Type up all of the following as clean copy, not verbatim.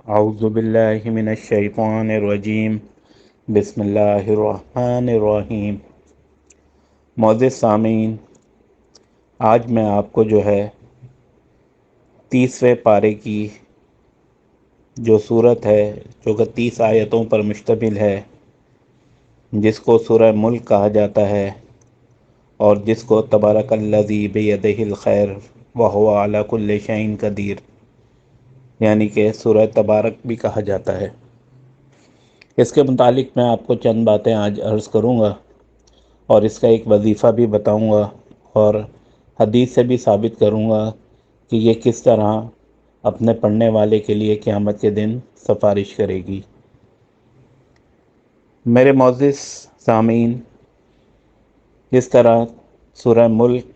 اعوذ باللہ من الشیطان الرجیم، بسم اللہ الرحمن الرحیم۔ معزز سامعین، آج میں آپ کو جو ہے 30ویں پارے کی جو صورت ہے، جو کہ 30 آیتوں پر مشتمل ہے، جس کو سورہ ملک کہا جاتا ہے اور جس کو تبارک الذی بیدہ الخیر وہو علی کل شیء قدیر یعنی کہ سورہ تبارک بھی کہا جاتا ہے، اس کے متعلق میں آپ کو چند باتیں آج عرض کروں گا اور اس کا ایک وظیفہ بھی بتاؤں گا اور حدیث سے بھی ثابت کروں گا کہ یہ کس طرح اپنے پڑھنے والے کے لیے قیامت کے دن سفارش کرے گی۔ میرے معزز سامعین، جس طرح سورہ ملک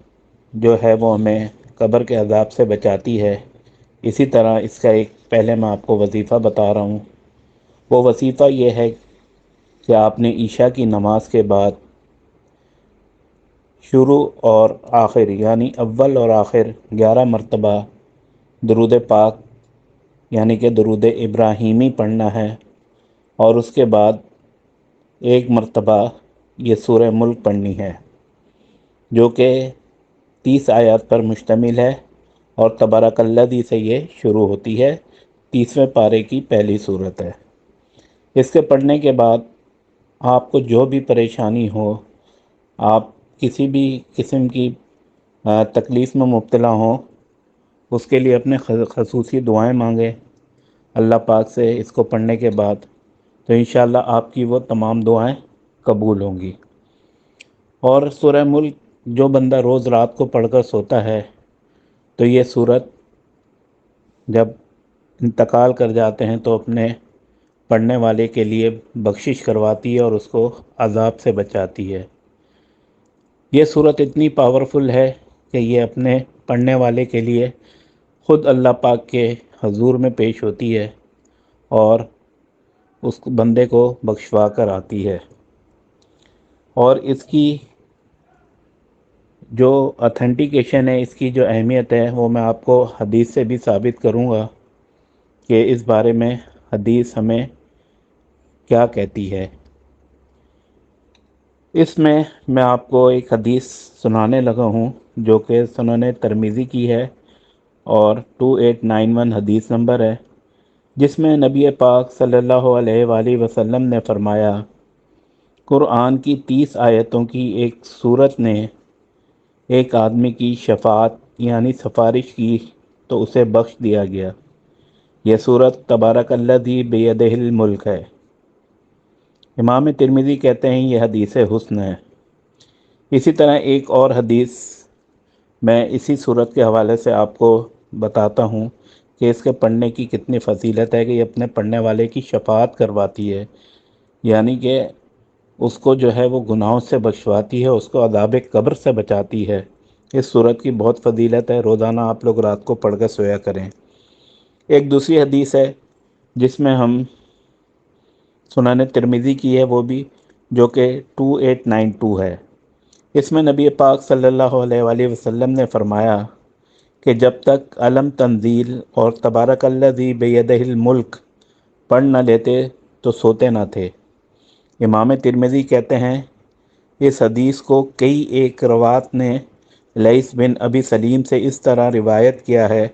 جو ہے وہ ہمیں قبر کے عذاب سے بچاتی ہے، اسی طرح اس کا ایک پہلے میں آپ کو وظیفہ بتا رہا ہوں۔ وہ وظیفہ یہ ہے کہ آپ نے عشاء کی نماز کے بعد شروع اور آخر یعنی اول اور آخر 11 مرتبہ درود پاک یعنی کہ درود ابراہیمی پڑھنا ہے، اور اس کے بعد ایک مرتبہ یہ سورہ ملک پڑھنی ہے، جو کہ 30 آیات پر مشتمل ہے اور تبارک الذی سے یہ شروع ہوتی ہے، 30ویں پارے کی پہلی صورت ہے۔ اس کے پڑھنے کے بعد آپ کو جو بھی پریشانی ہو، آپ کسی بھی قسم کی تکلیف میں مبتلا ہوں، اس کے لیے اپنے خصوصی دعائیں مانگیں اللہ پاک سے اس کو پڑھنے کے بعد، تو انشاءاللہ آپ کی وہ تمام دعائیں قبول ہوں گی۔ اور سورہ ملک جو بندہ روز رات کو پڑھ کر سوتا ہے تو یہ صورت جب انتقال کر جاتے ہیں تو اپنے پڑھنے والے کے لیے بخشش کرواتی ہے اور اس کو عذاب سے بچاتی ہے۔ یہ صورت اتنی پاورفل ہے کہ یہ اپنے پڑھنے والے کے لیے خود اللہ پاک کے حضور میں پیش ہوتی ہے اور اس بندے کو بخشوا کر آتی ہے۔ اور اس کی جو اتھینٹیکیشن ہے، اس کی جو اہمیت ہے، وہ میں آپ کو حدیث سے بھی ثابت کروں گا کہ اس بارے میں حدیث ہمیں کیا کہتی ہے۔ اس میں آپ کو ایک حدیث سنانے لگا ہوں جو کہ سنن ترمذی کی ہے اور 2891 حدیث نمبر ہے، جس میں نبی پاک صلی اللہ علیہ وآلہ وسلم نے فرمایا، قرآن کی 30 آیتوں کی ایک سورت نے ایک آدمی کی شفاعت یعنی سفارش کی تو اسے بخش دیا گیا۔ یہ سورت تبارک الذی بیدہ الملک ہے۔ امام ترمذی کہتے ہیں یہ حدیث حسن ہے۔ اسی طرح ایک اور حدیث میں اسی سورت کے حوالے سے آپ کو بتاتا ہوں کہ اس کے پڑھنے کی کتنی فضیلت ہے کہ یہ اپنے پڑھنے والے کی شفاعت کرواتی ہے، یعنی کہ اس کو جو ہے وہ گناہوں سے بخشواتی ہے، اس کو عذاب قبر سے بچاتی ہے۔ اس سورت کی بہت فضیلت ہے، روزانہ آپ لوگ رات کو پڑھ کر سویا کریں۔ ایک دوسری حدیث ہے جس میں ہم سنن ترمذی کی ہے، وہ بھی جو کہ 2892 ہے۔ اس میں نبی پاک صلی اللہ علیہ وآلہ وسلم نے فرمایا کہ جب تک علم تنزیل اور تبارک الذی بیدہ الملک پڑھ نہ لیتے تو سوتے نہ تھے۔ امام ترمذی کہتے ہیں اس حدیث کو کئی ایک روات نے لیث بن ابی سلیم سے اس طرح روایت کیا ہے،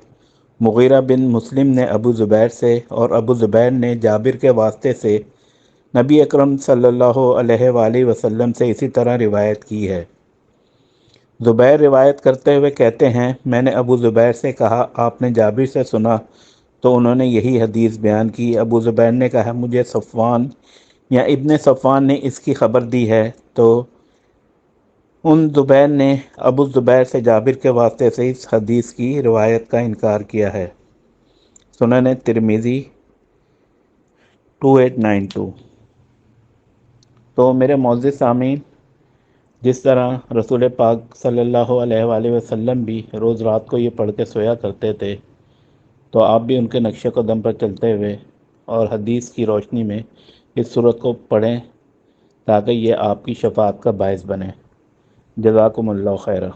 مغیرہ بن مسلم نے ابو زبیر سے اور ابو زبیر نے جابر کے واسطے سے نبی اکرم صلی اللہ علیہ وآلہ وسلم سے اسی طرح روایت کی ہے۔ زبیر روایت کرتے ہوئے کہتے ہیں، میں نے ابو زبیر سے کہا آپ نے جابر سے سنا؟ تو انہوں نے یہی حدیث بیان کی۔ ابو زبیر نے کہا مجھے صفوان یا ابن صفوان نے اس کی خبر دی ہے، تو ان زبیر نے ابو زبیر سے جابر کے واسطے سے اس حدیث کی روایت کا انکار کیا ہے۔ سنن ترمذی 2892۔ تو میرے معزز سامعین، جس طرح رسول پاک صلی اللہ علیہ وآلہ وسلم بھی روز رات کو یہ پڑھ کے سویا کرتے تھے، تو آپ بھی ان کے نقش قدم پر چلتے ہوئے اور حدیث کی روشنی میں اس صورت کو پڑھیں تاکہ یہ آپ کی شفاعت کا باعث بنے۔ جزاکم اللہ خیرہ۔